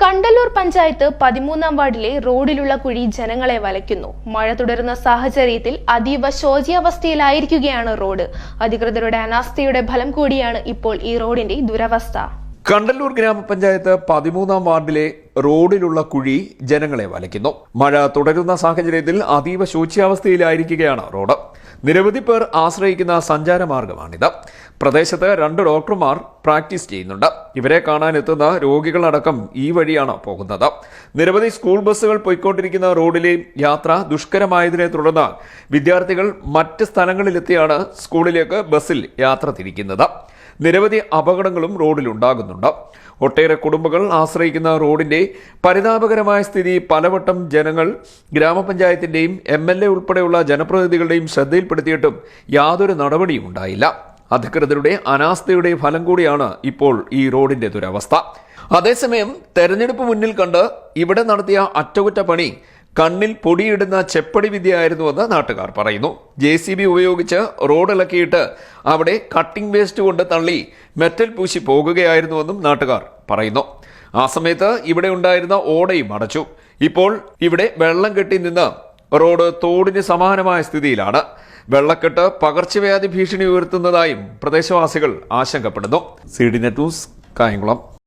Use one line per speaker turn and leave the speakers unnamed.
കണ്ടല്ലൂർ പഞ്ചായത്ത് 13-ാം വാർഡിലെ റോഡിലുള്ള കുഴി ജനങ്ങളെ വലയ്ക്കുന്നു. മഴ തുടരുന്ന സാഹചര്യത്തിൽ അതീവ ശോച്യാവസ്ഥയിലായിരിക്കുകയാണ് റോഡ്. അധികൃതരുടെ അനാസ്ഥയുടെ ഫലം കൂടിയാണ് ഇപ്പോൾ ഈ റോഡിന്റെ ദുരവസ്ഥ.
കണ്ടല്ലൂർ ഗ്രാമപഞ്ചായത്ത് 13-ാം വാർഡിലെ റോഡിലുള്ള കുഴി ജനങ്ങളെ വലയ്ക്കുന്നു. മഴ തുടരുന്ന സാഹചര്യത്തിൽ അതീവ ശോച്യാവസ്ഥയിലായിരിക്കുകയാണ് റോഡ്. നിരവധി പേർ ആശ്രയിക്കുന്ന സഞ്ചാരമാർഗമാണിത്. പ്രദേശത്ത് 2 ഡോക്ടർമാർ പ്രാക്ടീസ് ചെയ്യുന്നുണ്ട്. ഇവരെ കാണാനെത്തുന്ന രോഗികളടക്കം ഈ വഴിയാണ് പോകുന്നത്. നിരവധി സ്കൂൾ ബസ്സുകൾ പോയിക്കൊണ്ടിരിക്കുന്ന റോഡിലെ യാത്ര ദുഷ്കരമായതിനെ തുടർന്ന് വിദ്യാർത്ഥികൾ മറ്റ് സ്ഥലങ്ങളിലെത്തിയാണ് സ്കൂളിലേക്ക് ബസ്സിൽ യാത്ര തിരിക്കുന്നത്. നിരവധി അപകടങ്ങളും റോഡിലുണ്ടാകുന്നുണ്ട്. ഒട്ടേറെ കുടുംബങ്ങൾ ആശ്രയിക്കുന്ന റോഡിന്റെ പരിതാപകരമായ സ്ഥിതി പലവട്ടം ജനങ്ങൾ ഗ്രാമപഞ്ചായത്തിന്റെയും MLA ഉൾപ്പെടെയുള്ള ജനപ്രതിനിധികളുടെയും ശ്രദ്ധയിൽപ്പെടുത്തിയിട്ടും യാതൊരു നടപടിയും ഉണ്ടായില്ല. അധികൃതരുടെ അനാസ്ഥയുടെ ഫലം കൂടിയാണ് ഇപ്പോൾ ഈ റോഡിന്റെ ദുരവസ്ഥ. അതേസമയം തെരഞ്ഞെടുപ്പ് മുന്നിൽ കണ്ട് ഇവിടെ നടത്തിയ അറ്റകുറ്റപ്പണി കണ്ണിൽ പൊടിയിടുന്ന ചെപ്പടി വിദ്യയായിരുന്നുവെന്ന് നാട്ടുകാർ പറയുന്നു. JCB ഉപയോഗിച്ച് റോഡ് ഇളക്കിയിട്ട് അവിടെ കട്ടിംഗ് വേസ്റ്റ് കൊണ്ട് തള്ളി മെറ്റൽ പൂശി പോകുകയായിരുന്നുവെന്നും നാട്ടുകാർ പറയുന്നു. ആ സമയത്ത് ഇവിടെ ഉണ്ടായിരുന്ന ഓടയും അടച്ചു. ഇപ്പോൾ ഇവിടെ വെള്ളം കെട്ടി നിന്ന് റോഡ് തോടിന് സമാനമായ സ്ഥിതിയിലാണ്. വെള്ളക്കെട്ട് പകർച്ചവ്യാധി ഭീഷണി ഉയർത്തുന്നതായും പ്രദേശവാസികൾ ആശങ്കപ്പെടുന്നു. CDNet news, Kayamkulam.